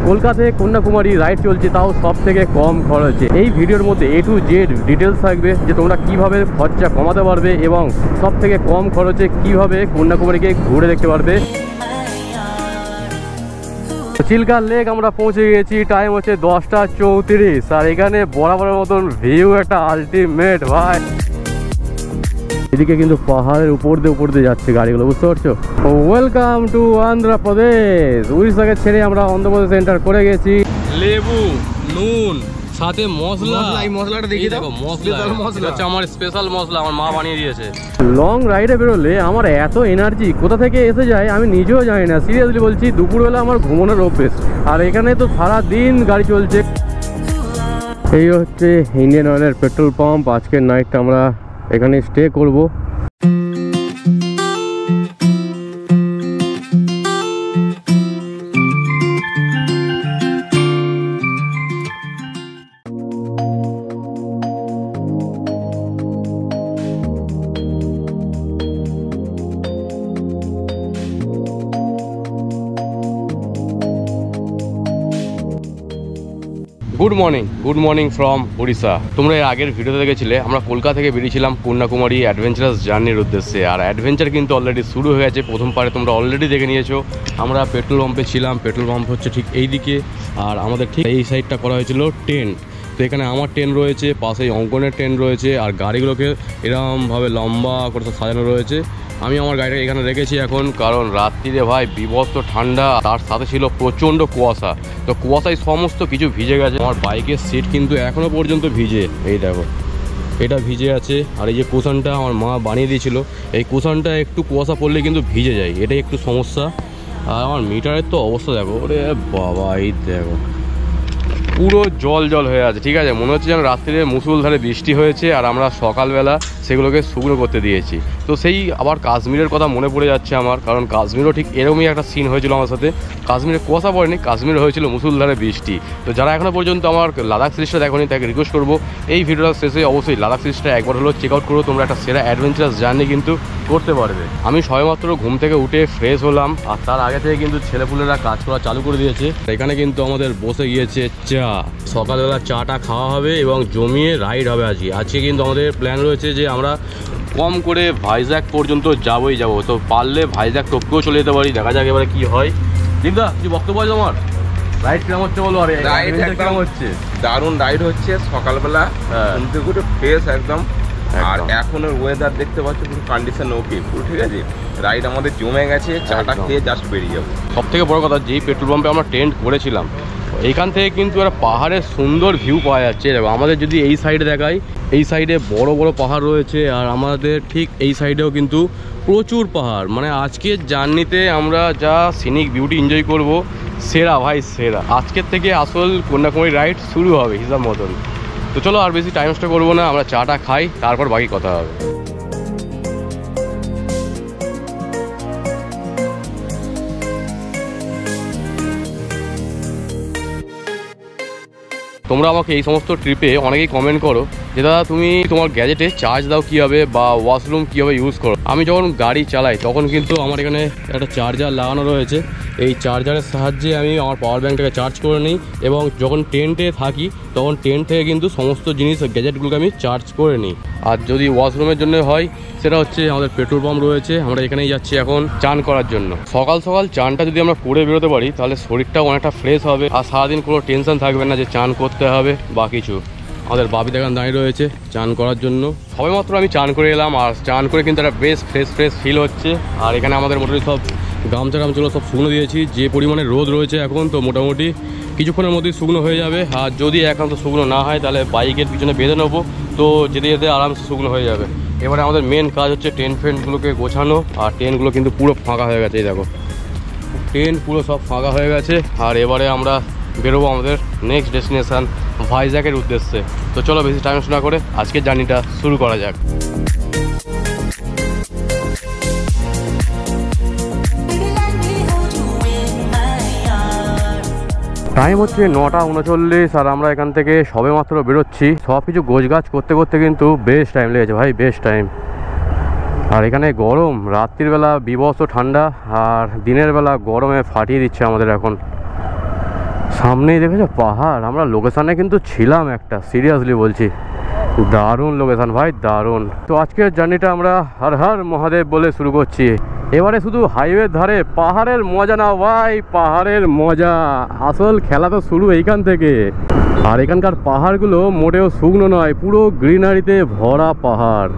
কলকাতা থেকে কন্যাকুমারী রাইড চলছে, তাও সব থেকে কম খরচে। এই ভিডিওর মধ্যে A to Z ডিটেলস থাকবে যে তোমরা কিভাবে খরচা কমাতে পারবে এবং সব থেকে কম খরচে কিভাবে কন্যাকুমারীকে ঘুরে দেখতে পারবে। চিল্কা লেক আমরা পৌঁছে গেছি, টাইম হচ্ছে 10:34 আর এখানে বরাবরের মতন ভিউ একটা আলটিমেট ভাই। এদিকে কিন্তু পাহাড়ের উপর দিয়ে যাচ্ছে গাড়িগুলো, বুঝতে পারছো। Welcome to Andhra Pradesh. উড়িষ্যাকে ছেড়ে আমরা অন্ধ্রপ্রদেশ এন্টার করে গেছি। লেবু, নুন, সাথে মশলাটা দেখি, দেখো মশলা হচ্ছে আমার স্পেশাল মশলা, আমার মা বানিয়ে দিয়েছে। লং রাইডে বেরোলে আমার এত এনার্জি কোথা থেকে এসে যায় আমি নিজেও জানি না, সিরিয়াসলি বলছি। দুপুরবেলা আমার ঘুমানোর অভ্যেস, আর এখানে তো সারা দিন গাড়ি চলছে। এই হচ্ছে ইন্ডিয়ান অয়েলের পেট্রোল পাম্প। আজকের নাইটটা আমরা এখানে স্টে করব। Good morning from Orissa. তোমরা এর আগের ভিডিওতে দেখেছিলে আমরা কলকাতা থেকে বেরিয়েছিলাম কন্যাকুমারী অ্যাডভেঞ্চারাস জার্নির উদ্দেশ্যে। আর অ্যাডভেঞ্চার কিন্তু অলরেডি শুরু হয়ে গেছে। প্রথম পারে তোমরা অলরেডি দেখে নিয়েছো। আমরা পেট্রোল পাম্পে ছিলাম, পেট্রোল পাম্প হচ্ছে ঠিক এই দিকে, আর আমাদের ঠিক এই সাইডটা করা হয়েছিল টেন্ট। তো এখানে আমার টেন্ট রয়েছে, পাশেই অঙ্কনের টেন্ট রয়েছে, আর গাড়িগুলোকে এরকমভাবে লম্বা করে সাজানো রয়েছে। আমি আমার গাড়িটা এখানে রেখেছি এখন, কারণ রাত্রিরে ভাই বিভৎস ঠান্ডা, তার সাথে ছিল প্রচণ্ড কুয়াশা। তো কুয়াশায় সমস্ত কিছু ভিজে গেছে। আমার বাইকের সিট কিন্তু এখনও পর্যন্ত ভিজে, এই দেখো এটা ভিজে আছে। আর এই যে কুশনটা আমার মা বানিয়ে দিয়েছিল, এই কুশনটা একটু কুয়াশা পড়লে কিন্তু ভিজে যায়, এটাই একটু সমস্যা। আর আমার মিটারের তো অবস্থা দেখো, ওরে বাবা, এই দেখো পুরো জল হয়ে আছে। ঠিক আছে, মনে হচ্ছে যেন রাত্রিরে মুষলধারে বৃষ্টি হয়েছে আর আমরা সকালবেলা সেগুলোকে শুকনো করতে দিয়েছি। তো সেই আবার কাশ্মীরের কথা মনে পড়ে যাচ্ছে আমার, কারণ কাশ্মীরও ঠিক এরকমই একটা সিন হয়েছিল আমার সাথে। কাশ্মীরে কুয়াশা পড়েনি, কাশ্মীরে হয়েছিল মুষলধারে বৃষ্টি। তো যারা এখনও পর্যন্ত আমার লাদাখ সিরিজটা দেখোনি তাকে রিকোয়েস্ট করবো এই ভিডিওটার শেষে অবশ্যই লাদাখ সিরিজটা একবার হলো চেক আউট করো। তোমরা একটা সেরা অ্যাডভেঞ্চারাস জার্নি কিন্তু করতে পারবে। আমি সবেমাত্র ঘুম থেকে উঠে ফ্রেশ হলাম, আর তার আগে থেকে কিন্তু ছেলেপুলেরা কাজ করা চালু করে দিয়েছে। এখানে কিন্তু আমাদের বসে গিয়েছে চা। সকালবেলা চাটা খাওয়া হবে এবং জমিয়ে রাইড হবে। আজকে কিন্তু আমাদের প্ল্যান রয়েছে যে আমরা কম করে ভাইজ্যাক পর্যন্ত যাবো। তো পারলে ভাইজ্যাক টপকেও চলে যেতে পারি, দেখা যাক এবারে কি হয়। দীপদা, কি বক্তব্য আছে তোমার? রাইড কেমন হচ্ছে বলো? আরে রাইড কেমন হচ্ছে? দারুণ রাইড হচ্ছে সকালবেলা, ঘুমতে ঘুরে ফ্রেশ একদম। আর এখনের ওয়েদার দেখতে পাচ্ছ, পুরো কন্ডিশন ওকে, পুরো ঠিক আছে। রাইড আমাদের জমে গেছে, চাটা খেয়ে জাস্ট বেরিয়ে যাবো। সব থেকে বড় কথা, যেই পেট্রোল পাম্পে আমরা টেন্ট করেছিলাম এইখান থেকে কিন্তু একটা পাহাড়ের সুন্দর ভিউ পাওয়া যাচ্ছে। আমাদের যদি এই সাইডে দেখাই, এই সাইডে বড় বড় পাহাড় রয়েছে, আর আমাদের ঠিক এই সাইডেও কিন্তু প্রচুর পাহাড়। মানে আজকের জার্নিতে আমরা যা সিনিক বিউটি এনজয় করব, সেরা ভাই সেরা। আজকের থেকে আসল কন্যাকুমারী রাইড শুরু হবে হিসাব মতন। তো চলো আর বেশি টাইম ওয়েস্ট করবো না, আমরা চাটা খাই, তারপর বাকি কথা হবে। তোমরা আমাকে এই সমস্ত ট্রিপে অনেকেই কমেন্ট করো যে দাদা তুমি তোমার গ্যাজেটে চার্জ দাও কীভাবে বা ওয়াশরুম কীভাবে ইউজ করো। আমি যখন গাড়ি চালাই তখন কিন্তু আমার এখানে একটা চার্জার লাগানো রয়েছে। এই চার্জারের সাহায্যে আমি আমার পাওয়ার ব্যাঙ্কটাকে চার্জ করে নিই, এবং যখন টেন্টে থাকি তখন টেন্ট থেকে কিন্তু সমস্ত জিনিস গ্যাজেটগুলোকে আমি চার্জ করে নিই। আর যদি ওয়াশরুমের জন্য হয়, সেটা হচ্ছে আমাদের পেট্রোল পাম্প রয়েছে, আমরা এখানেই যাচ্ছি এখন চান করার জন্য। সকাল সকাল চানটা যদি আমরা করে বেরোতে পারি তাহলে শরীরটাও অনেকটা ফ্রেশ হবে, আর সারাদিন কোনো টেনশন থাকবে না যে চান করতে হবে বা কিছু। আমাদের বাপি দেখান দাঁড়িয়ে রয়েছে চান করার জন্য। সবেমাত্র আমি চান করে এলাম, আর চান করে কিন্তু একটা বেশ ফ্রেশ ফিল হচ্ছে। আর এখানে আমাদের মোটামুটি সব গামছাগুলো সব শুকনো দিয়েছি। যে পরিমাণে রোদ রয়েছে এখন, তো মোটামুটি কিছুক্ষণের মধ্যেই শুকনো হয়ে যাবে। আর যদি একান্ত শুকনো না হয় তাহলে বাইকের পিছনে বেঁধে নেবো, তো যেতে যেতে আরামসে শুকনো হয়ে যাবে। এবারে আমাদের মেন কাজ হচ্ছে টেন্ট ফেন্টগুলোকে গোছানো, আর টেন্টগুলো কিন্তু পুরো ফাঁকা হয়ে গেছে। এই দেখো টেন্ট পুরো সব ফাঁকা হয়ে গেছে। আর এবারে আমরা বেরোবো আমাদের নেক্সট ডেস্টিনেশান ভাইজ্যাকের উদ্দেশ্যে। তো চলো বেশি টাইম না করে আজকের জার্নিটা শুরু করা যাক। টাইম হচ্ছে 9:39, আর আমরা এখান থেকে সবে মাত্র বেরোচ্ছি। সব কিছু গোছগাছ করতে করতে কিন্তু বেশ টাইম লেগেছে ভাই, বেশ টাইম। আর এখানে গরম, রাত্রির বেলা বিভৎস ঠান্ডা, আর দিনের বেলা গরমে ফাটিয়ে দিচ্ছে আমাদের এখন। সামনেই দেখেছো পাহাড়, আমরা লোকেশানে কিন্তু ছিলাম একটা, সিরিয়াসলি বলছি, দারুণ লোকেশান ভাই, দারুণ। তো আজকের জার্নিটা আমরা হর হর মহাদেব বলে শুরু করছি। এবারে শুধু হাইওয়ের ধারে পাহাড়ের মজা না ভাই, পাহাড়ের মজা, আসল খেলা তো শুরু এইখান থেকে। আর এখানকার পাহাড়গুলো মোটেও শুকনো নয়, পুরো গ্রিনারিতে ভরা পাহাড়।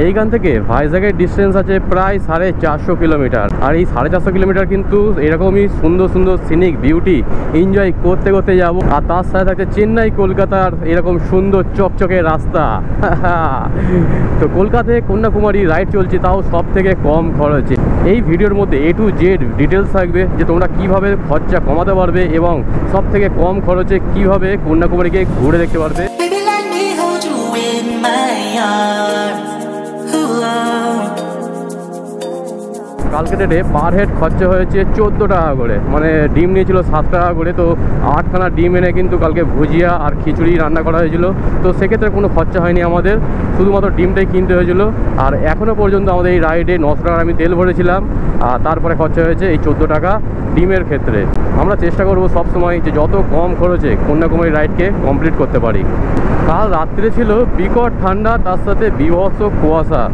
এইখান থেকে ভাইজ্যাগের ডিস্টেন্স আছে প্রায় 450 কিলোমিটার। আর এই 450 কিলোমিটার কিন্তু এরকমই সুন্দর সুন্দর সিনিক বিউটি এনজয় করতে করতে যাব। আর তার সাথে থাকছে চেন্নাই কলকাতার এরকম সুন্দর চকচকে রাস্তা। তো কলকাতা থেকে কন্যাকুমারী রাইড চলছে, তাও সব থেকে কম খরচে। এই ভিডিওর মধ্যে A to Z ডিটেলস থাকবে, যে তোমরা কিভাবে খরচা কমাতে পারবে এবং সব থেকে কম খরচে কিভাবে কন্যাকুমারীকে ঘুরে দেখতে পারবে। Baby, let me hold you in my arms. কালকে ডেটে পার হেড খরচা হয়েছে 14 টাকা করে, মানে ডিম নিয়েছিল 7 টাকা করে। তো 8খানা ডিম এনে কিন্তু কালকে ভুজিয়া আর খিচুড়ি রান্না করা হয়েছিল। তো সেক্ষেত্রে কোনো খরচা হয়নি আমাদের, শুধুমাত্র ডিমটাই কিনতে হয়েছিল। আর এখনও পর্যন্ত আমাদের এই রাইডে 900 টাকার আমি তেল ভরেছিলাম, আর তারপরে খরচা হয়েছে এই 14 টাকা ডিমের ক্ষেত্রে। আমরা চেষ্টা করব সবসময় যে যত কম খরচে কন্যাকুমারী রাইডকে কমপ্লিট করতে পারি। কাল রাত্রে ছিল বিকট ঠান্ডা, তার সাথে বীভৎস কুয়াশা।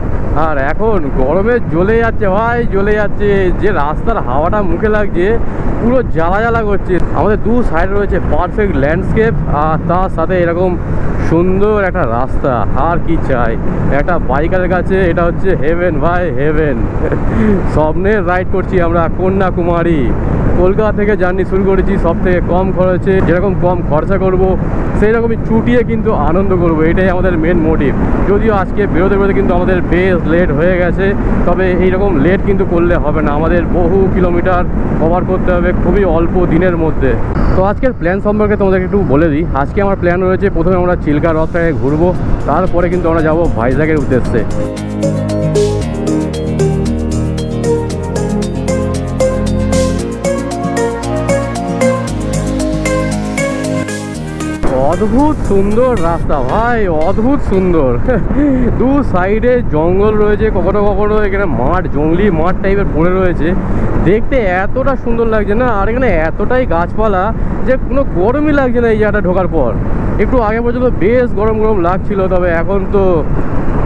আর এখন গরমে জ্বলে যাচ্ছে ভাই, জ্বলে যাচ্ছে। যে রাস্তার হাওয়াটা মুখে লাগছে, পুরো জ্বালা জ্বালা করছে। আমাদের দু সাইড রয়েছে পারফেক্ট ল্যান্ডস্কেপ, আর তার সাথে এরকম সুন্দর একটা রাস্তা। আর কি চাই একটা বাইকারের কাছে, এটা হচ্ছে হেভেন ভাই, হেভেন। স্বপ্নের রাইড করছি আমরা কন্যাকুমারী। কলকাতা থেকে জার্নি শুরু করেছি সব থেকে কম খরচে, যেরকম কম খরচা করব সেই রকমই চুটিয়ে কিন্তু আনন্দ করব, এটাই আমাদের মেন মোটিভ। যদিও আজকে বেরোতে বেরোতে কিন্তু আমাদের বেশ লেট হয়ে গেছে, তবে এইরকম লেট কিন্তু করলে হবে না, আমাদের বহু কিলোমিটার কভার করতে হবে খুবই অল্প দিনের মধ্যে। তো আজকের প্ল্যান সম্পর্কে তোমাদেরকে একটু বলে দিই। আজকে আমার প্ল্যান রয়েছে, প্রথমে আমরা চিল্কা হ্রদটাকে ঘুরবো, তারপরে কিন্তু আমরা যাব ভাইজ্যাগের উদ্দেশ্যে। অদ্ভুত সুন্দর রাস্তা ভাই, অদ্ভুত সুন্দর। দু সাইডে জঙ্গল রয়েছে, কখনো কখনো এখানে মাঠ, জঙ্গলি মাঠ টাইপের পড়ে রয়েছে। দেখতে এতটা সুন্দর লাগছে না, আর এখানে এতটাই গাছপালা যে কোনো গরমই লাগছে না এই জায়গাটা ঢোকার পর। একটু আগে পর্যন্ত বেশ গরম গরম লাগছিল, তবে এখন তো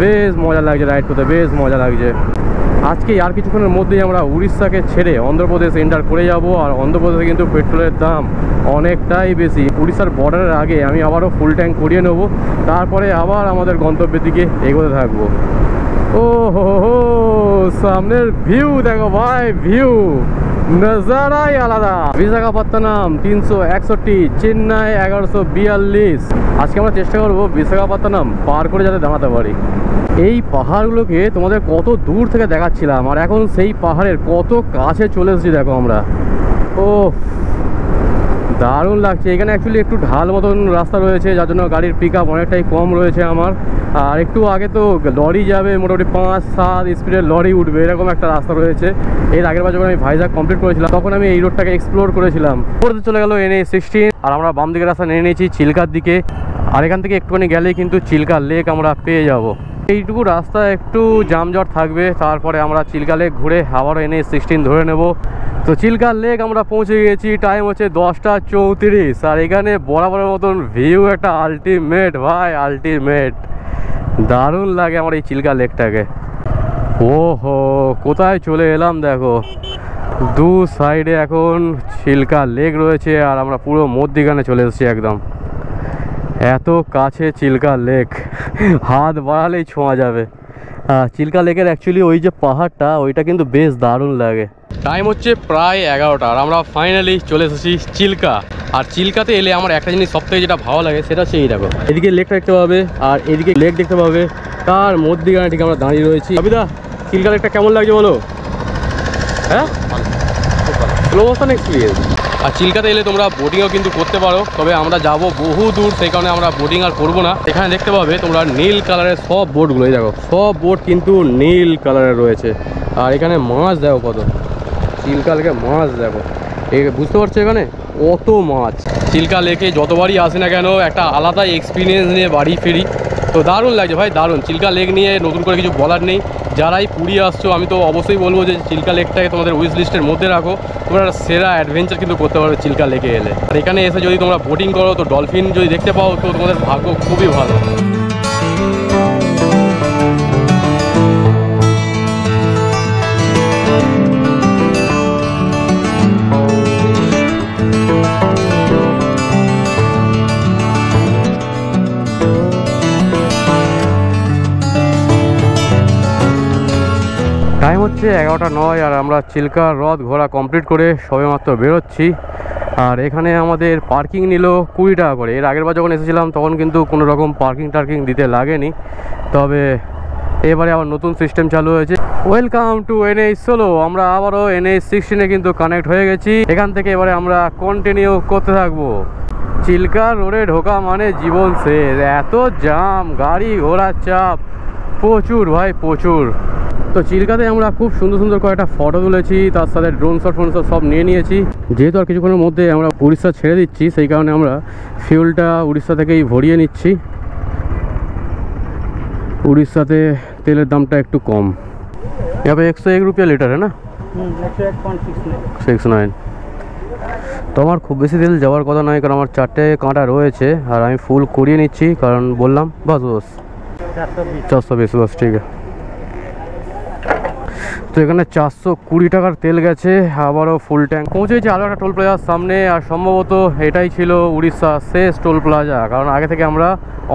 বেশ মজা লাগছে রাইড করতে, বেশ মজা লাগছে। আজকে আর কিছুক্ষণের মধ্যেই আমরা উড়িষ্যাকে ছেড়ে অন্ধ্রপ্রদেশ এন্টার করে যাব। আর অন্ধ্রপ্রদেশে কিন্তু পেট্রোলের দাম অনেকটাই বেশি। উড়িষ্যার বর্ডারের আগে আমি আবারও ফুল ট্যাঙ্ক করিয়ে নেব, তারপরে আবার আমাদের গন্তব্যের দিকে এগোতে থাকবো। ও হো, সামনের ভিউ দেখো ভাই, ভিউ নজারাই আলাদা। বিশাখাপত্তনম 361, চেন্নাই 1142। আজকে আমরা চেষ্টা করবো বিশাখাপত্তনম পার করে যাতে দাঁড়াতে পারি। এই পাহাড়গুলোকে তোমাদের কত দূর থেকে দেখাচ্ছিলাম, আর এখন সেই পাহাড়ের কত কাছে চলে এসেছি দেখো আমরা। ও দারুণ লাগছে। এখানে অ্যাকচুয়ালি একটু ঢাল মতন রাস্তা রয়েছে, যার জন্য গাড়ির পিক আপ অনেকটাই কম রয়েছে আমার। আর একটু আগে তো লরি যাবে, মোটামুটি 5-7 স্পিডের লরি উঠবে, এরকম একটা রাস্তা রয়েছে। এর আগের বার যখন আমি ভাইজ্যাগ কমপ্লিট করেছিলাম, তখন আমি এই রোডটাকে এক্সপ্লোর করেছিলাম। পরে চলে গেল NH16, আর আমরা বাম দিকের রাস্তা নিয়ে নিয়েছি চিল্কার দিকে। আর এখান থেকে একটুখানি গেলেই কিন্তু চিল্কা লেক আমরা পেয়ে যাব। এইটুকু রাস্তা একটু জামজট থাকবে, তারপরে আমরা চিল্কা লেক ঘুরে আবারও NH16 ধরে নেব। তো চিল্কা লেক আমরা পৌঁছে গেছি, টাইম হচ্ছে 10টা 34। আর এখানে বরাবরের মতন ভিউ একটা আলটিমেট ভাই, আলটিমেট। দারুণ লাগে আমার এই চিল্কা লেকটাকে। ওহো কোথায় চলে এলাম দেখো, দু সাইডে এখন চিল্কা লেক রয়েছে, আর আমরা পুরো মধ্যিখানে চলে এসেছি একদম। এত কাছে চিল্কা লেক, হাত বাড়ালেই ছোঁয়া যাবে। চিল্কা লেকের অ্যাকচুয়ালি ওই যে পাহাড়টা, ওইটা কিন্তু বেশ দারুণ লাগে। টাইম হচ্ছে প্রায় 11টা, আর আমরা ফাইনালি চলে এসেছি চিল্কা। আর চিল্কাতে এলে আমার একটা জিনিস সবথেকে যেটা ভালো লাগে, সেটা হচ্ছে এই দেখো, এদিকে লেকটা দেখতে পাবে আর এদিকে লেক দেখতে পাবে, তার মধ্যিখানে ঠিক আমরা দাঁড়িয়ে রয়েছি। আবিদা, চিল্কা লেকটা কেমন লাগছে বলো? হ্যাঁ, স্লো মোশন এক্সপিরিয়েন্স। আর চিল্কাতে এলে তোমরা বোটিংও কিন্তু করতে পারো, তবে আমরা যাব বহু দূর, সেই কারণে আমরা বোটিং আর করবো না। এখানে দেখতে পাবে তোমরা নীল কালারের সব বোটগুলো, এই দেখো সব বোট কিন্তু নীল কালারের রয়েছে। আর এখানে মাছ দেখো কত, চিল্কা লেকে মাছ দেখো, বুঝতে পারছো এখানে কত মাছ। চিল্কা লেকে যতবারই আসে না কেন একটা আলাদা এক্সপিরিয়েন্স নিয়ে বাড়ি ফিরি। তো দারুণ লাগছে ভাই, দারুণ। চিল্কা লেক নিয়ে নতুন করে কিছু বলার নেই, যারাই পুরী আসছো আমি তো অবশ্যই বলবো যে চিল্কা লেকটাকে তোমাদের উইশ লিস্টের মধ্যে রাখো। তোমরা সেরা অ্যাডভেঞ্চার কিন্তু করতে পারবে চিল্কা লেকে এলে। আর এখানে এসে যদি তোমরা বোটিং করো তো ডলফিন যদি দেখতে পাও তো তোমাদের ভাগ্য খুবই ভালো। টাইম হচ্ছে 11:09 আর আমরা চিল্কা হ্রদ ঘোরা কমপ্লিট করে সবেমাত্র বেরোচ্ছি। আর এখানে আমাদের পার্কিং নিল 20 টাকা করে। এর আগের বার যখন এসেছিলাম তখন কিন্তু কোনো রকম পার্কিং দিতে লাগেনি, তবে এবারে আবার নতুন সিস্টেম চালু হয়েছে। Welcome to NH16। আমরা আবারও NH16 কিন্তু কানেক্ট হয়ে গেছি। এখান থেকে এবারে আমরা কন্টিনিউ করতে থাকবো। চিল্কা রোডে ঢোকা মানে জীবন শেষ, এত জাম, গাড়ি ঘোড়ার চাপ প্রচুর ভাই প্রচুর। তো চিল্কাতে আমরা খুব সুন্দর কয়েকটা ফটো তুলেছি, তার সাথে ড্রোন শট সব নিয়ে নিয়েছি। যেহেতু আর কিছুক্ষণের মধ্যে আমরা উড়িষ্যা ছেড়ে দিচ্ছি, সেই কারণে আমরা ফিউলটা উড়িষ্যা থেকেই ভরিয়ে নিচ্ছি। উড়িষ্যাতে তেলের দামটা একটু কম। यहाँ 101 रुपया लीटर है ना, 101.69। তো আমার খুব বেশি তেল যাওয়ার কথা নয়, কারণ আমার 4টে কাঁটা রয়েছে আর আমি ফুল করিয়ে নিচ্ছি, কারণ বললাম বাস 420 বাস ঠিক আছে। তো এখানে 420 টাকার তেল গেছে, আবারও ফুল ট্যাঙ্ক পৌঁছেছে আরও একটা টোল প্লাজার সামনে। আর সম্ভবত এটাই ছিল উড়িষ্যার শেষ টোল প্লাজা, কারণ আগে থেকে আমরা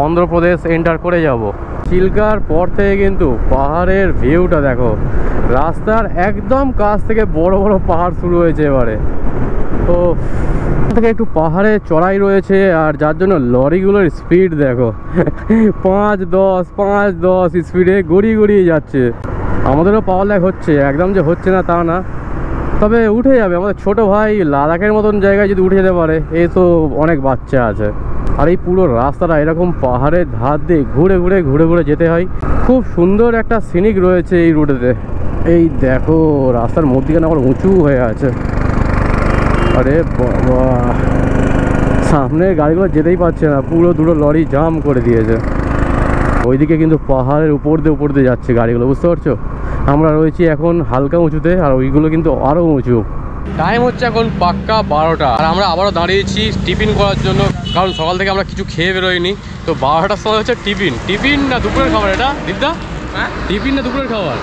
অন্ধ্রপ্রদেশ এন্টার করে যাব। চিল্কার পর থেকে কিন্তু পাহাড়ের ভিউটা দেখো, রাস্তার একদম কাছ থেকে বড় পাহাড় শুরু হয়েছে এবারে। তো থেকে একটু পাহাড়ে চড়াই রয়েছে, আর যার জন্য লরিগুলোর স্পিড দেখো 5-10 স্পিডে গড়িয়ে যাচ্ছে। আমাদেরও পাওয়ার ল্যাগ হচ্ছে, একদম যে হচ্ছে না তা না, তবে উঠে যাবে। আমাদের ছোট ভাই লাদাখের মতন জায়গায় যদি উঠে যেতে পারে, এই তো অনেক বাচ্চা আছে। আর এই পুরো রাস্তাটা এরকম পাহাড়ের ধার দিয়ে ঘুরে যেতে হয়। খুব সুন্দর একটা সিনিক রয়েছে এই রুটেতে। এই দেখো রাস্তার মধ্যখানে আবার উঁচু হয়ে আছে। আরে বাবা, সামনে গাড়িগুলো যেতেই পারছে না, পুরো দুটো লরি জাম করে দিয়েছে। ওইদিকে কিন্তু পাহাড়ের উপর দিয়ে যাচ্ছে গাড়িগুলো, বুঝতে পারছো? আমরা রয়েছি এখন হালকা উঁচুতে, আর ওইগুলো কিন্তু আরও উঁচু। টাইম হচ্ছে এখন পাক্কা 12টা, আর আমরা আবারও দাঁড়িয়েছি টিফিন করার জন্য, কারণ সকাল থেকে আমরা কিছু খেয়ে বেরোইনি। তো 12টার সময় হচ্ছে টিফিন না দুপুরের খাবার? এটা দীপদা, হ্যাঁ টিফিন না দুপুরের খাবার?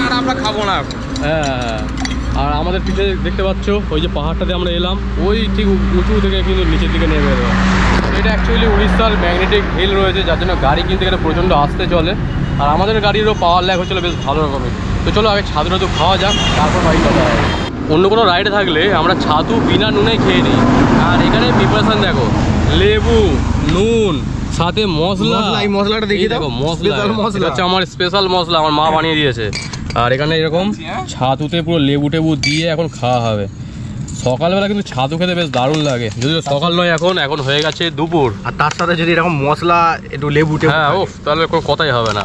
আর আমরা খাবো না। হ্যাঁ, আর আমাদের পিছনে দেখতে পাচ্ছ ওই যে পাহাড়টাতে আমরা এলাম, ওই ঠিক উঁচু থেকে কিন্তু নিচের দিকে নেমে এলো। এটা অ্যাকচুয়ালি উড়িষ্যার ম্যাগনেটিক হিল রয়েছে, যার জন্য গাড়ি কিন্তু এখানে প্রচণ্ড আসতে চলে। আর আমাদের গাড়িরও পাওয়ার ল্যাগ হচ্ছিলো বেশ ভালো রকমের। তো চলো আগে ছাতু টাতু খাওয়া যাক, তারপর বাইক কথা হবে। অন্য কোনো রাইডে থাকলে আমরা ছাতু বিনা নুনে খেয়ে নিই, আর এখানে প্রিপারেশন দেখো, লেবু, নুন, সাথে মশলা। এই মশলাটা দেখি, দেখো মশলা হচ্ছে আমার স্পেশাল মশলা, আমার মা বানিয়ে দিয়েছে। আর এখানে এরকম ছাতুতে পুরো লেবু টেবু দিয়ে এখন খাওয়া হবে। সকালবেলা কিন্তু ছাতু খেতে বেশ দারুণ লাগে, যদিও সকাল নয়, এখন হয়ে গেছে দুপুর। আর তার সাথে যদি এরকম মশলা একটু লেবু, হ্যাঁ ও তাহলে কোনো কথাই হবে না।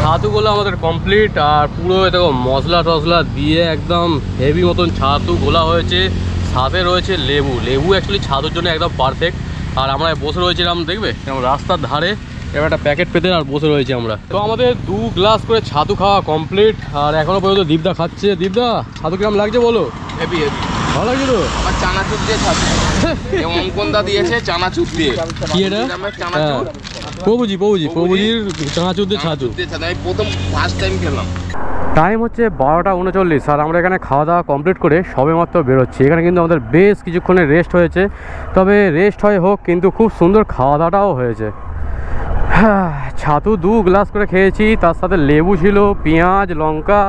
ছাতুগুলো আমাদের কমপ্লিট, আর পুরো দেখো মশলা টশলা দিয়ে একদম হেভি মতন ছাতু গোলা হয়েছে, সাথে রয়েছে লেবু। অ্যাকচুয়ালি ছাতুর জন্য একদম পারফেক্ট। আর আমরা বসে রয়েছি এরকম, দেখবে রাস্তার ধারে এবার একটা প্যাকেট পেতে আর বসে রয়েছি আমরা। তো আমাদের 2 গ্লাস করে ছাতু খাওয়া কমপ্লিট, আর এখনো পর্যন্ত দীপদা খাচ্ছে। দীপদা, ছাতু কিরম লাগছে বলো? হেভি ভালো লাগছে তো? আমার চানাচুর দিয়ে ছাতু অঙ্কনদা দিয়েছে, চানাচুর দিয়ে। কি এটা? প্রভুজির চানাচুর দিয়ে ছাতু। আমি প্রথম ফার্স্ট টাইম খেলাম। টাইম হচ্ছে 12:39, আর আমরা এখানে খাওয়া দাওয়া কমপ্লিট করে সবেমাত্র বেরোচ্ছি। এখানে কিন্তু আমাদের বেশ কিছুক্ষণের রেস্ট হয়েছে, তবে রেস্ট হোক কিন্তু খুব সুন্দর খাওয়া দাওয়াটাও হয়েছে। হ্যাঁ, ছাতু 2 গ্লাস করে খেয়েছি, তার সাথে লেবু ছিল, পেঁয়াজ, লঙ্কা,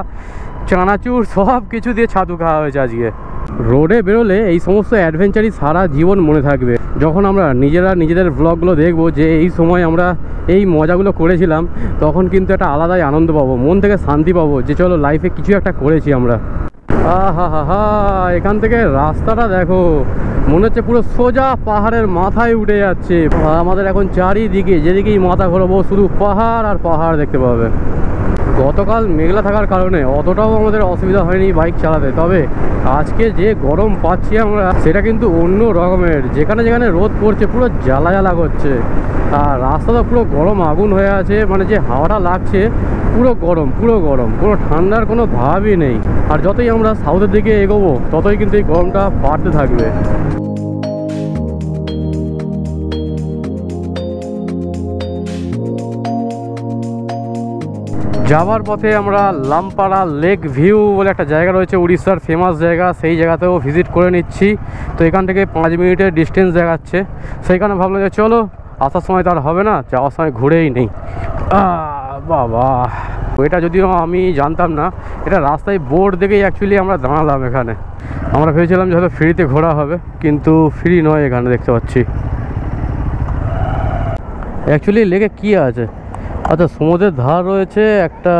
চানাচুর সব কিছু দিয়ে ছাতু খাওয়া হয়েছে আজকে। রোডে বেরোলে এই সমস্ত অ্যাডভেঞ্চারই সারা জীবন মনে থাকবে। যখন আমরা নিজেদের ব্লগগুলো দেখবো যে এই সময় আমরা এই মজাগুলো করেছিলাম, তখন কিন্তু একটা আলাদাই আনন্দ পাবো, মন থেকে শান্তি পাবো যে চলো লাইফে কিছু একটা করেছি আমরা। আহা, এখান থেকে রাস্তাটা দেখো, মনে হচ্ছে পুরো সোজা পাহাড়ের মাথায় উঠে যাচ্ছে। আমাদের এখন চারিদিকে যেদিকেই মাথা ঘোরাবো শুধু পাহাড় আর পাহাড় দেখতে পাবে। গতকাল মেঘলা থাকার কারণে অতটাও আমাদের অসুবিধা হয়নি বাইক চালাতে, তবে আজকে যে গরম পাচ্ছি আমরা সেটা কিন্তু অন্য রকমের। যেখানে যেখানে রোদ পড়ছে পুরো জ্বালা জ্বালা করছে, আর রাস্তাটা পুরো গরম আগুন হয়ে আছে, মানে যে হাওয়াটা লাগছে পুরো গরম, পুরো গরম, কোনো ঠান্ডার কোনো ভাবই নেই। আর যতই আমরা সাউথের দিকে এগোবো ততই কিন্তু এই গরমটা বাড়তে থাকবে। যাওয়ার পথে আমরা লামপাড়া লেক ভিউ বলে একটা জায়গা রয়েছে, উড়িষ্যার ফেমাস জায়গা, সেই জায়গাতেও ভিজিট করে নিচ্ছি। তো এখান থেকে 5 মিনিটের ডিস্টেন্স দেখাচ্ছে, সেইখানে ভাবলাম যে চলো, আসার সময় তো আর হবে না, যাওয়ার সময় ঘুরেই নেই। বাবা, এটা যদিও আমি জানতাম না, এটা রাস্তায় বোর্ড দেখেই অ্যাকচুয়ালি আমরা দাঁড়ালাম এখানে। আমরা ভেবেছিলাম যে হয়তো ফ্রিতে ঘোরা হবে, কিন্তু ফ্রি নয়। এখানে দেখতে পাচ্ছি অ্যাকচুয়ালি লেকে কী আছে, আচ্ছা সমুদ্রের ধার রয়েছে, একটা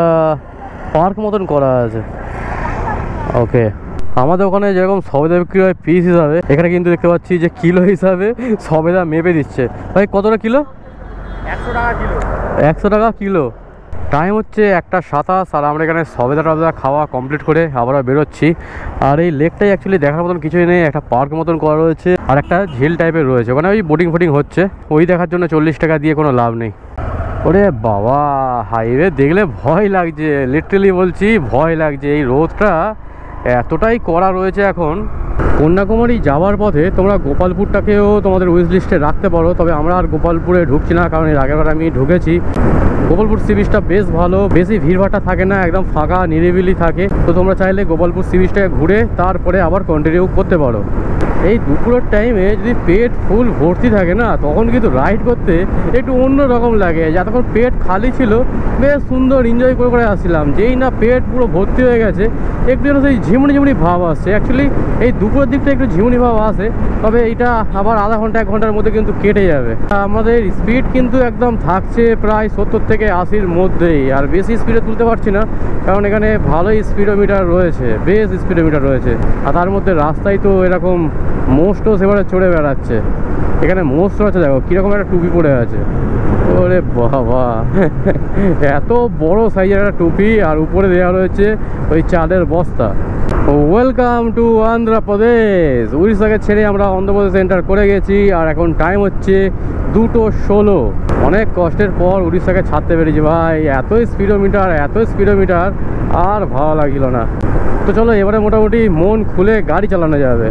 পার্ক মতন করা আছে। ওকে, আমাদের ওখানে যেরকম সবেদা বিক্রি হয় পিস হিসাবে, এখানে কিন্তু দেখতে পাচ্ছি যে কিলো হিসাবে সবেদা মেপে দিচ্ছে। ভাই কতটা কিলো? 100 টাকা কিলো। 100 টাকা কিলো। টাইম হচ্ছে 1:27, আর আমরা এখানে সবেদা টবেদা খাওয়া কমপ্লিট করে আবারও বেরোচ্ছি। আর এই লেকটাই অ্যাকচুয়ালি দেখার মতন কিছুই নেই, একটা পার্ক মতন করা রয়েছে আর একটা ঝিল টাইপের রয়েছে, ওখানে ওই বোটিং ফোটিং হচ্ছে, ওই দেখার জন্য 40 টাকা দিয়ে কোনো লাভ নেই। ওরে বাবা, হাইওয়ে দেখলে ভয় লাগছে, লিটারালি বলছি ভয় লাগছে। এই রোদটা এতটাই কড়া রয়েছে এখন। কন্যাকুমারী যাওয়ার পথে তোমরা গোপালপুরটাকেও তোমাদের উইশ লিস্টে রাখতে পারো, তবে আমরা আর গোপালপুরে ঢুকছি না, কারণ এর আগেরবার আমি ঢুকেছি। গোপালপুর সি বিচটা বেশ ভালো, বেশি ভিড়ভাড়টা থাকে না, একদম ফাঁকা নিরিবিলি থাকে। তো তোমরা চাইলে গোপালপুর সি বিচটাকে ঘুরে তারপরে আবার কন্টিনিউ করতে পারো। এই দুপুরের টাইমে যদি পেট ফুল ভর্তি থাকে না, তখন কিন্তু রাইড করতে একটু অন্য রকম লাগে। যতক্ষণ পেট খালি ছিল বেশ সুন্দর এনজয় করে করে আসছিলাম, যেই না পেট পুরো ভর্তি হয়ে গেছে একটু যেন সেই ঝিমুনি ঝিমুনি ভাব আসছে। অ্যাকচুয়ালি এই দুপুরের দিকটা একটু ঝিমুনি ভাব আসে, তবে এইটা আবার আধা ঘন্টা 1 ঘন্টার মধ্যে কিন্তু কেটে যাবে। আমাদের স্পিড কিন্তু একদম থাকছে প্রায় 70 থেকে 80-র মধ্যেই, আর বেশি স্পিডে তুলতে পারছি না, কারণ এখানে ভালোই স্পিডোমিটার রয়েছে, বেশ স্পিডোমিটার রয়েছে। আর তার মধ্যে রাস্তায় তো এরকম মোস্টও সেবারে চড়ে বেড়াচ্ছে। এখানে মোস্ট আছে, দেখো কীরকম একটা টুপি পরে আছে। ওরে বাবা, এত বড় সাইজের একটা টুপি, আর উপরে দেওয়া রয়েছে ওই চালের বস্তা। Welcome to Andhra Pradesh. উড়িষ্যাকে ছেড়ে আমরা অন্ধ্রপ্রদেশ এন্টার করে গেছি, আর এখন টাইম হচ্ছে 2:16। অনেক কষ্টের পর উড়িষ্যাকে ছাড়তে পেরেছি ভাই। এত স্পিডোমিটার আর ভালো লাগছিল না। তো চলো এবারে মোটামুটি মন খুলে গাড়ি চালানো যাবে।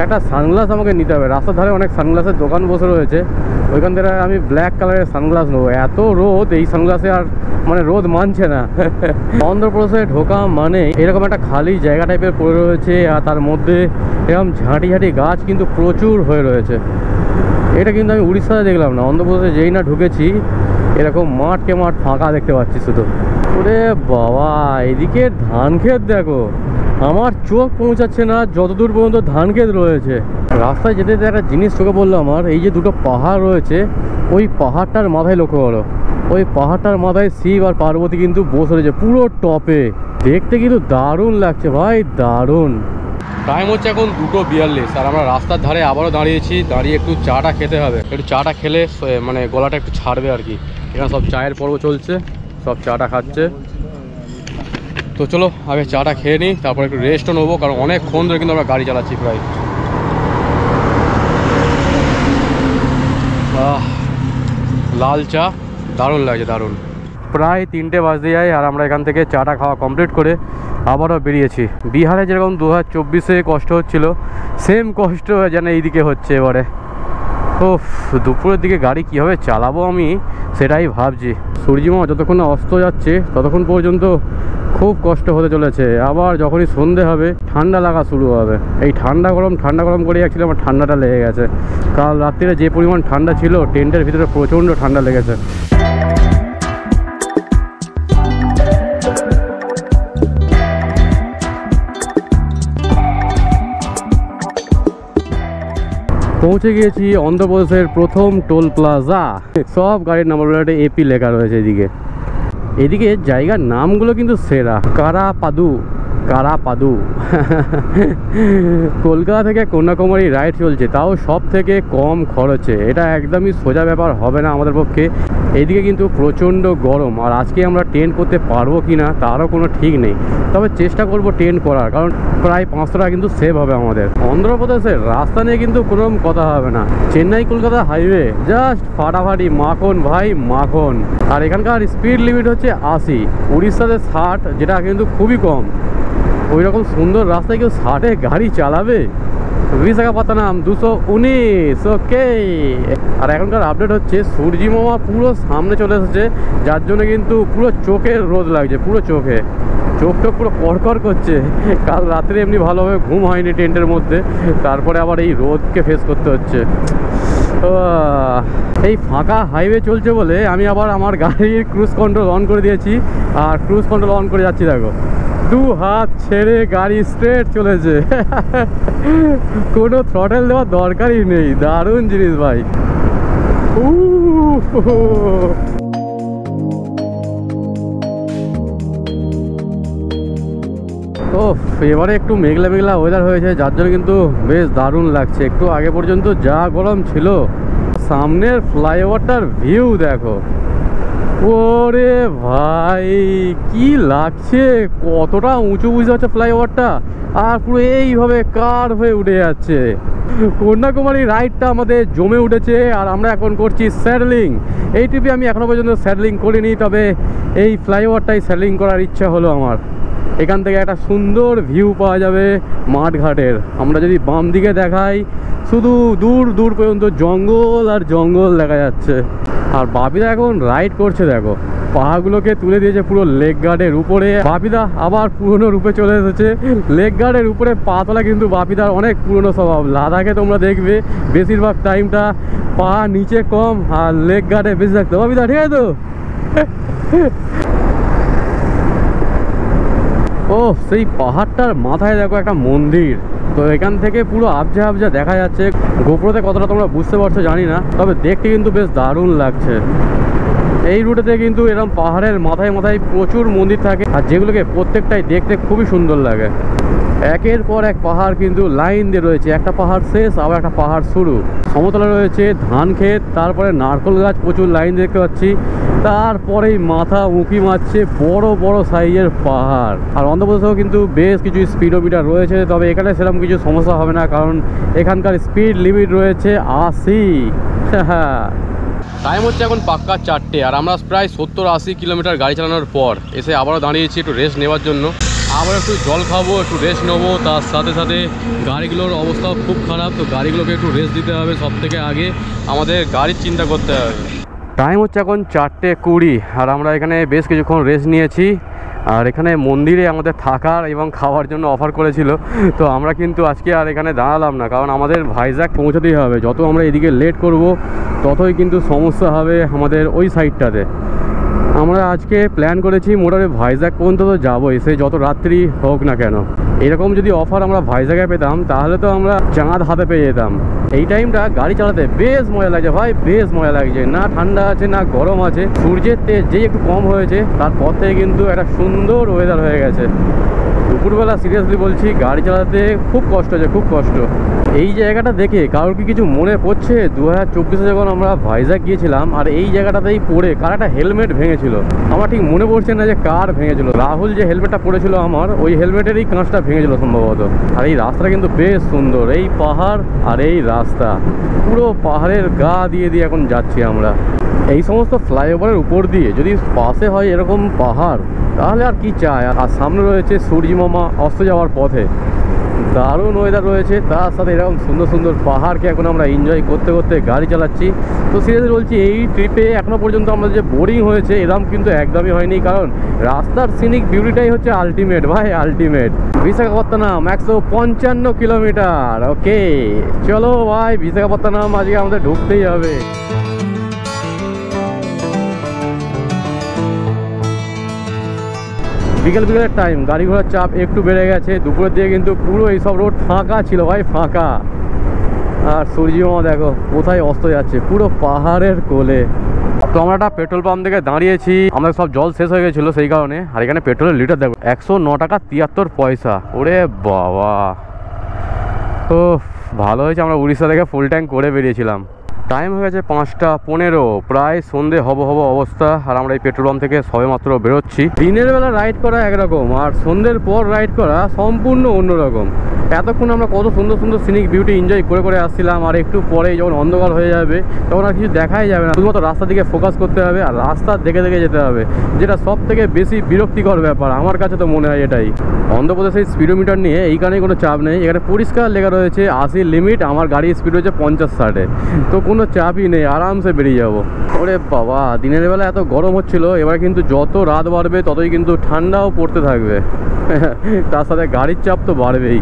একটা সানগ্লাস আমাকে নিতে হবে, রাস্তার ধারে অনেক সানগ্লাসের দোকান বসে রয়েছে, ওইখান থেকে আমি ব্ল্যাক কালারের সানগ্লাস নেবো। এত রোদ, এই সানগ্লাসে আর মানে রোদ মানছে না। অন্ধ্রপ্রদেশে ঢোকা মানে এরকম একটা খালি জায়গা টাইপের পড়ে রয়েছে, আর তার মধ্যে এরকম ঝাঁটি ঝাঁটি গাছ কিন্তু প্রচুর হয়ে রয়েছে। এটা কিন্তু আমি উড়িষ্যাতে দেখলাম না, অন্ধ্রপ্রদেশে যেই না ঢুকেছি এরকম মাঠকে মাঠ ফাঁকা দেখতে পাচ্ছি শুধু। ওরে বাবা, এদিকে ধান ক্ষেত দেখো, আমার চোখ পৌঁছাচ্ছে না যতদূর পর্যন্ত ধান ক্ষেত রয়েছে। রাস্তায় যেতে যেতে একটা জিনিস চোখে বললো আমার, এই যে দুটো পাহাড় রয়েছে, ওই পাহাড়টার মাথায় লক্ষ্য করো, ওই পাহাড়টার মাথায় শিব আর পার্বতী কিন্তু বসে রয়েছে পুরো টপে। দেখতে কিন্তু দারুণ লাগছে ভাই, দারুণ। টাইম হচ্ছে এখন 2:42, আর আমরা রাস্তার ধারে আবারও দাঁড়িয়েছি। দাঁড়িয়ে একটু চাটা খেতে হবে, একটু চাটা খেলে মানে গলাটা একটু ছাড়বে আর কি। এখানে সব চায়ের পর্ব চলছে, সব চাটা খাচ্ছে। তো চলো আগে চাটা খেয়ে নিই, তারপর একটু রেস্টও নেবো, কারণ অনেকক্ষণ ধরে কিন্তু আমরা গাড়ি চালাচ্ছি প্রায়। লাল চা দারুণ লাগছে, দারুণ। প্রায় 3টে বাজতে যায়, আর আমরা এখান থেকে চাটা খাওয়া কমপ্লিট করে আবারও বেরিয়েছি। বিহারে যেরকম 2024-এ কষ্ট হচ্ছিল, সেম কষ্ট যেন এইদিকে হচ্ছে এবারে। ও দুপুরের দিকে গাড়ি কীভাবে চালাবো আমি সেটাই ভাবছি। সূর্যিমামা যতক্ষণ না অস্ত যাচ্ছে ততক্ষণ পর্যন্ত খুব কষ্ট হতে চলেছে। আবার যখনই সন্ধে হবে ঠান্ডা লাগা শুরু হবে। এই ঠান্ডা গরম করে অ্যাকচুয়ালি আমার ঠান্ডাটা লেগে গেছে। কাল রাত্রিরে যে পরিমাণ ঠান্ডা ছিল, টেন্টের ভিতরে প্রচণ্ড ঠান্ডা লেগেছে। পৌঁছে গিয়েছি অন্ধ্রপ্রদেশের প্রথম টোল প্লাজা। সব গাড়ির নাম্বার প্লেটে এপি লেখা রয়েছে। এদিকে জায়গার নামগুলো কিন্তু সেরা। কারাপাদু, কারাপাদু কলকাতা থেকে কন্যাকুমারী রাইড চলছে, তাও সব থেকে কম খরচে। এটা একদমই সোজা ব্যাপার হবে না আমাদের পক্ষে। এইদিকে কিন্তু প্রচণ্ড গরম, আর আজকে আমরা ট্রেন করতে পারবো কি না তারও কোনো ঠিক নেই, তবে চেষ্টা করব ট্রেন করার, কারণ প্রায় 500 টাকা কিন্তু সেভ হবে আমাদের। অন্ধ্রপ্রদেশের রাস্তা নিয়ে কিন্তু কোনো কথা হবে না, চেন্নাই কলকাতা হাইওয়ে জাস্ট ফাটাফাটি মাখন ভাই মাখন। আর এখানকার স্পিড লিমিট হচ্ছে 80, উড়িষ্যাতে 60, যেটা কিন্তু খুবই কম। ওই রকম সুন্দর রাস্তায় কেউ 60-এ গাড়ি চালাবে? বিশাখাপত্তনম 219, ওকে। আর এখনকার আপডেট হচ্ছে সূর্যি মামা পুরো সামনে চলে এসেছে, যার জন্য কিন্তু পুরো চোখের রোদ লাগছে, পুরো চোখে চোখ টোক পুরো কড়কড় করছে। কাল রাত্রে এমনি ভালোভাবে ঘুম হয়নি টেন্টের মধ্যে, তারপরে আবার এই রোদকে ফেস করতে হচ্ছে। এই ফাঁকা হাইওয়ে চলছে বলে আমি আবার আমার গাড়ির ক্রুজ কন্ট্রোল অন করে দিয়েছি, আর ক্রুজ কন্ট্রোল অন করে যাচ্ছি। দেখো, 2 হাত ছেড়ে গাড়ি স্ট্রেট চলেছে, কোনো থ্রটেল দেওয়ার দরকারই নেই। দারুণ জিনিস ভাই। তো এবারে একটু মেঘলা মেঘলা ওয়েদার হয়েছে, যার জন্য কিন্তু বেশ দারুণ লাগছে। একটু আগে পর্যন্ত যা গরম ছিল, সামনের ফ্লাইওভারটার ভিউ দেখো, ওরে ভাই কি লাগছে, কতটা উঁচু বুঝতে হচ্ছে ফ্লাইওভারটা, আর পুরো এইভাবে কার হয়ে উঠে যাচ্ছে। কন্যাকুমারী রাইডটা আমাদের জমে উঠেছে, আর আমরা এখন করছি স্যাডলিং। এই ট্রিপে আমি এখনো পর্যন্ত স্যাডলিং করিনি, তবে এই ফ্লাইওভারটাই স্যাডলিং করার ইচ্ছা হলো আমার। এখান থেকে একটা সুন্দর ভিউ পাওয়া যাবে মাঠঘাটের। আমরা যদি বাম দিকে দেখাই, শুধু দূর দূর পর্যন্ত জঙ্গল আর জঙ্গল দেখা যাচ্ছে। আর বাপিদা এখন রাইড করছে, দেখো পাহাড়গুলোকে তুলে দিয়েছে পুরো লেক গার্ডের উপরে। বাপিদা আবার পুরনো রূপে চলে এসেছে। লেক গার্ডের উপরে পা তোলা কিন্তু বাপিদার অনেক পুরনো স্বভাব। লাদাখে তোমরা দেখবে বেশিরভাগ টাইমটা পা নিচে কম, আর লেক গার্ডে বেশি থাকতো। বাপিদা ঠিক আছে তো? ও সেই পাহাড়টার মাথায় দেখো একটা মন্দির, তো এখান থেকে পুরো আবজা আবজা দেখা যাচ্ছে। গোপ্রোতে কতটা তোমরা বুঝতে পারছো জানি না, তবে দেখতে কিন্তু বেশ দারুণ লাগছে। এই রুটেতে কিন্তু এরকম পাহাড়ের মাথায় মাথায় প্রচুর মন্দির থাকে, আর যেগুলোকে প্রত্যেকটাই দেখতে খুবই সুন্দর লাগে। একের পর এক পাহাড় কিন্তু লাইন দিয়ে রয়েছে, একটা পাহাড় শেষ আবার একটা পাহাড় শুরু। সমতলে রয়েছে ধান ক্ষেত, তারপরে নারকেল গাছ প্রচুর লাইন দেখতে পাচ্ছি, তারপরেই মাথা উঁকি মারছে বড় বড় সাইজের পাহাড়। আর অন্ধ্রপ্রদেশেও কিন্তু বেশ কিছু স্পিডোমিটার রয়েছে, তবে এখানে সেরকম কিছু সমস্যা হবে না, কারণ এখানকার স্পিড লিমিট রয়েছে 80। টাইম হচ্ছে এখন পাক্কা 4টে, আর আমরা প্রায় 70-80 কিলোমিটার গাড়ি চালানোর পর এসে আবারও দাঁড়িয়েছি একটু রেস্ট নেওয়ার জন্য। আবার একটু জল খাবো, একটু রেস্ট নেবো, তার সাথে সাথে গাড়িগুলোর অবস্থাও খুব খারাপ, তো গাড়িগুলোকে একটু রেস্ট দিতে হবে। সব থেকে আগে আমাদের গাড়ির চিন্তা করতে হবে। টাইম হচ্ছে এখন 4:20, আর আমরা এখানে বেশ কিছুক্ষণ রেস্ট নিয়েছি। আর এখানে মন্দিরে আমাদের থাকার এবং খাওয়ার জন্য অফার করেছিল, তো আমরা কিন্তু আজকে আর এখানে দাঁড়ালাম না, কারণ আমাদের ভাইজ্যাক পৌঁছাতেই হবে। যত আমরা এদিকে লেট করব ততই কিন্তু সমস্যা হবে আমাদের ওই সাইডটাতে। আমরা আজকে প্ল্যান করেছি মোটামুটি ভাইজ্যাক পর্যন্ত তো যাবোই, সে যত রাত্রি হোক না কেন। এরকম যদি অফার আমরা ভাইজ্যাকে পেতাম তাহলে তো আমরা চাঁদ হাতে পেয়ে যেতাম। এই টাইমটা গাড়ি চালাতে বেশ মজা লাগছে ভাই, বেশ মজা লাগছে। না ঠান্ডা আছে না গরম আছে, সূর্যের তেজ যেই একটু কম হয়েছে তারপর থেকে কিন্তু একটা সুন্দর ওয়েদার হয়ে গেছে। দুপুরবেলা সিরিয়াসলি বলছি গাড়ি চালাতে খুব কষ্ট হচ্ছে, খুব কষ্ট। এই জায়গাটা দেখে কারোর কি কিছু মনে পড়ছে 2024-এ যখন আমরা ভাইজ্যাক গিয়েছিলাম, আর এই জায়গাটাতেই পড়ে কার একটা হেলমেট ভেঙেছিল? আমার ঠিক মনে পড়ছে না যে কার ভেঙেছিল। রাহুল যে হেলমেটটা পড়েছিল আমার, ওই হেলমেটেরই কাঁচটা ভেঙেছিল সম্ভবত। আর এই রাস্তাটা কিন্তু বেশ সুন্দর, এই পাহাড় আর এই রাস্তা, পুরো পাহাড়ের গা দিয়ে দিয়ে এখন যাচ্ছি আমরা। এই সমস্ত ফ্লাইওভারের উপর দিয়ে যদি পাশে হয় এরকম পাহাড়, তাহলে আর কি চায়। আর সামনে রয়েছে সূর্যি মামা অস্ত যাওয়ার পথে, দারুণ ওয়েদার রয়েছে, তার সাথে এরকম সুন্দর সুন্দর পাহাড়কে এখন আমরা এনজয় করতে করতে গাড়ি চালাচ্ছি। তো সিরিয়াসলি বলছি এই ট্রিপে এখনও পর্যন্ত আমাদের যে বোরিং হয়েছে এরকম কিন্তু একদমই হয়নি, কারণ রাস্তার সিনিক বিউটিটাই হচ্ছে আলটিমেট ভাই, আলটিমেট। বিশাখাপত্তনম 155 কিলোমিটার, ওকে চলো ভাই বিশাখাপত্তনম আজকে আমাদের ঢুকতেই হবে। বিকেল বিকেলের টাইম, গাড়ি ঘোড়ার চাপ একটু বেড়ে গেছে। দুপুরের দিকে কিন্তু পুরো এইসব রোড ফাঁকা ছিল ভাই, ফাঁকা। আর সূর্যি মামা দেখো কোথায় অস্ত যাচ্ছে, পুরো পাহাড়ের কোলে। তো আমরা একটা পেট্রোল পাম্প থেকে দাঁড়িয়েছি, আমাদের সব জল শেষ হয়ে গেছিলো সেই কারণে। আর এখানে পেট্রোলের লিটার দেখো 109 টাকা 73 পয়সা। ওরে বাবা, তো ভালো হয়েছে আমরা উড়িষ্যা থেকে ফুল ট্যাঙ্ক করে বেরিয়েছিলাম। টাইম হয়ে গেছে 5টা 15, প্রায় সন্ধে হব অবস্থা। আর আমরা এই পেট্রোল পাম্প থেকে সবে মাত্র বেরোচ্ছি। দিনের বেলা রাইড করা একরকম, আর সন্ধ্যের পর রাইড করা সম্পূর্ণ অন্যরকম। এতক্ষণ আমরা কত সুন্দর সুন্দর সিনিক বিউটি এনজয় করে আসছিলাম, আর একটু পরেই যখন অন্ধকার হয়ে যাবে তখন আর কিছু দেখাই যাবে না, শুধুমাত্র রাস্তার দিকে ফোকাস করতে হবে আর রাস্তা দেখে যেতে হবে, যেটা সব থেকে বেশি বিরক্তিকর ব্যাপার আমার কাছে তো মনে হয় এটাই। অন্ধ্রপ্রদেশের স্পিডোমিটার নিয়ে এইখানে কোনো চাপ নেই, এখানে পরিষ্কার লেখা রয়েছে 80 লিমিট, আমার গাড়ির স্পিড হচ্ছে 50-60, তো কোনো চাপই নেই, আরামসে বেরিয়ে যাবো। ওরে বাবা, দিনের বেলা এত গরম হচ্ছিল, এবার কিন্তু যত রাত বাড়বে ততই কিন্তু ঠান্ডাও পড়তে থাকবে, তার সাথে গাড়ির চাপ তো বাড়বেই।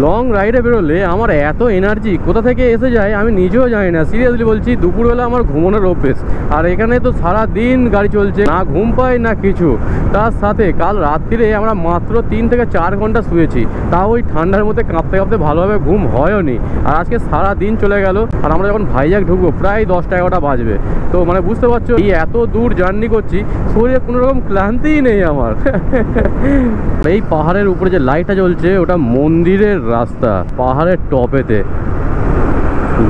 লং রাইডে বেরোলে আমার এত এনার্জি কোথা থেকে এসে যায় আমি নিজেও জানি না, সিরিয়াসলি বলছি। দুপুরবেলা আমার ঘুমানোর অভ্যেস, আর এখানে তো সারা দিন গাড়ি চলছে, না ঘুম পাই না কিছু। তার সাথে কাল রাত্রিরে আমরা মাত্র 3 থেকে 4 ঘন্টা শুয়েছি, তাও ওই ঠান্ডার মধ্যে কাঁপতে কাঁপতে ভালোভাবে ঘুম হয়ও নি। আর আজকে সারা দিন চলে গেল, আর আমরা যখন ভাইজাগ ঢুকবো প্রায় 10টা-11টা বাজবে। তো মানে বুঝতে পারছো, এই এত দূর জার্নি করছি, শরীরে কোনো রকম ক্লান্তিই নেই আমার। এই পাহাড়ের উপরে যে লাইটটা জ্বলছে ওটা মন্দিরের রাস্তা, পাহাড়ের টপেতে,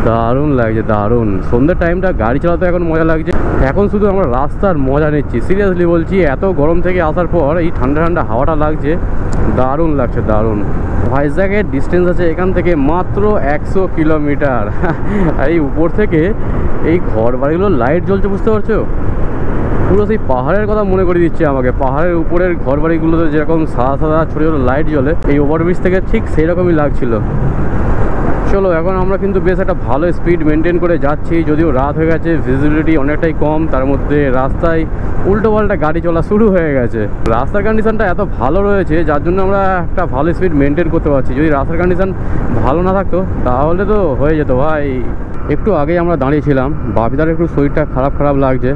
দারুণ লাগছে, দারুণ। সন্ধ্যের টাইমটা গাড়ি চালাতে এখন মজা লাগছে, এখন শুধু আমরা রাস্তার মজা নিচ্ছি। সিরিয়াসলি বলছি, এত গরম থেকে আসার পর এই ঠান্ডা ঠান্ডা হাওয়াটা লাগছে, দারুণ লাগছে, দারুণ। ভাইজ্যাগের ডিস্টেন্স আছে এখান থেকে মাত্র 100 কিলোমিটার। এই উপর থেকে এই ঘর বাড়িগুলোর লাইট জ্বলছে, বুঝতে পারছো? পুরো সেই পাহাড়ের কথা মনে করে দিচ্ছে আমাকে। পাহাড়ের উপরের ঘর বাড়িগুলোতে যেরকম সাদা সাদা ছোটো ছোটো লাইট জ্বলে, এই ওভারব্রিজ থেকে ঠিক সেই রকমই লাগছিল। চলো, এখন আমরা কিন্তু বেশ একটা ভালো স্পিড মেনটেন করে যাচ্ছি, যদিও রাত হয়ে গেছে, ভিজিবিলিটি অনেকটাই কম, তার মধ্যে রাস্তায় উল্টো পাল্টা গাড়ি চলা শুরু হয়ে গেছে। রাস্তার কন্ডিশনটা এত ভালো রয়েছে যার জন্য আমরা একটা ভালো স্পিড মেনটেন করতে পারছি। যদি রাস্তার কন্ডিশন ভালো না থাকতো তাহলে তো হয়ে যেত ভাই। একটু আগেই আমরা দাঁড়িয়েছিলাম, বাপিদার একটু শরীরটা খারাপ লাগছে,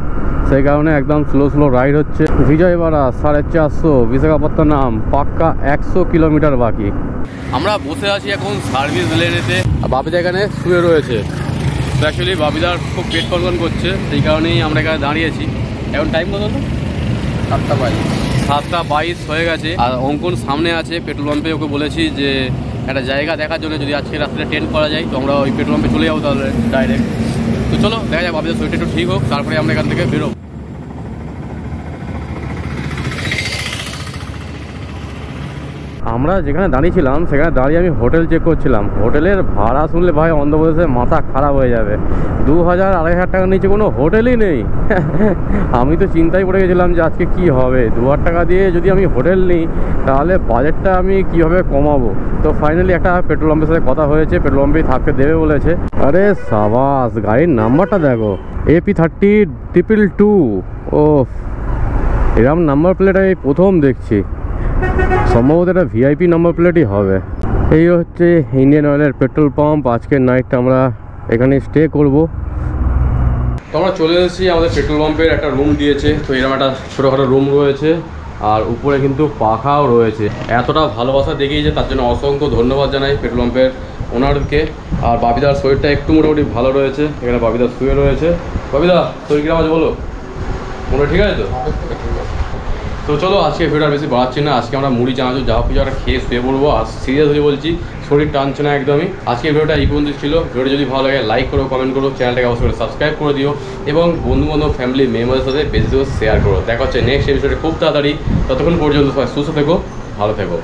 সেই কারণে একদম স্লো রাইড হচ্ছে। বিজয়বাড়া 450, বিশাখাপত্তনম পাক্কা 100 কিলোমিটার বাকি। আমরা বসে আছি এখন সার্ভিস লেনেতে, বাপিদা এখানে শুয়ে রয়েছে। তো অ্যাকচুয়ালি বাপিদার খুব পেট কনকন করছে, সেই কারণেই আমরা এখানে দাঁড়িয়েছি। এখন টাইম কত হলো? 7:22 হয়ে গেছে। আর অঙ্কন সামনে আছে পেট্রোল পাম্পে, ওকে বলেছি যে একটা জায়গা দেখার জন্য, যদি আজকে রাত্রে টেন্ট করা যায় তো আমরা ওই পেট্রোল পাম্পে চলে যাবো তাহলে ডাইরেক্ট। তো চলো দেখা যাক, বাপিদার শরীরটা একটু ঠিক হোক, তারপরে আমরা এখান থেকে বেরোবো। আমরা যেখানে দাঁড়িয়েছিলাম সেখানে দাঁড়িয়ে আমি হোটেল চেক করছিলাম। হোটেলের ভাড়া শুনলে ভাই অন্ধ্রপ্রদেশে মাথা খারাপ হয়ে যাবে। 2000-2500 টাকার নিচে কোনো হোটেলই নেই। আমি তো চিন্তায় পড়ে গেছিলাম যে আজকে কি হবে, 2000 টাকা দিয়ে যদি আমি হোটেল নিই তাহলে বাজেটটা আমি কীভাবে কমাবো। তো ফাইনালি একটা পেট্রোল পাম্পের সাথে কথা হয়েছে, পেট্রোল পাম্পেই থাকতে দেবে বলেছে। আরে সাবাস, গাড়ির নাম্বারটা দেখো, AP3022। ও, এরকম নাম্বার প্লেট আমি প্রথম দেখছি, সম্ভবত এটা ভিআইপি নাম্বার প্লেটই হবে। এই হচ্ছে ইন্ডিয়ান অয়েলের পেট্রোল পাম্প। আজকের নাইটটা আমরা এখানে স্টে করব। তো আমরা চলে এসেছি, আমাদের পেট্রোল পাম্পের একটা রুম দিয়েছে, তো এরকম একটা ছোটোখাটো রুম রয়েছে, আর উপরে কিন্তু পাখাও রয়েছে। এতটা ভালোবাসা দেখিয়েছে তার জন্য অসংখ্য ধন্যবাদ জানাই পেট্রোল পাম্পের ওনারকে। আর বাপিদার শরীরটা একটু মোটামুটি ভালো রয়েছে, এখানে বাপিদা শুয়ে রয়েছে। বাপিদা শরীর কিরকম আছে বলো, মনে ঠিক আছে তো? তো চলো, আজকে ভিডিও আর বেশি বাড়াচ্ছি না। আজকে আমরা মুড়ি চানাচুর যা কিছু একটা খেয়ে শুয়ে পড়বো। আর সিরিয়াসলি বলছি, শরীর টানছে না একদমই। আজকে ভিডিওটা এই পর্যন্ত ছিল। ভিডিও যদি ভালো লাগে লাইক করো, কমেন্ট করো, চ্যানেলটাকে অবশ্যই সাবস্ক্রাইব করে দিও, এবং বন্ধুবান্ধব ফ্যামিলি মেম্বারদের সাথে বেশি শেয়ার করো। দেখা হচ্ছে নেক্সট এপিসোডে খুব তাড়াতাড়ি। ততক্ষণ পর্যন্ত সবাই সুস্থ থেকো, ভালো থেকো।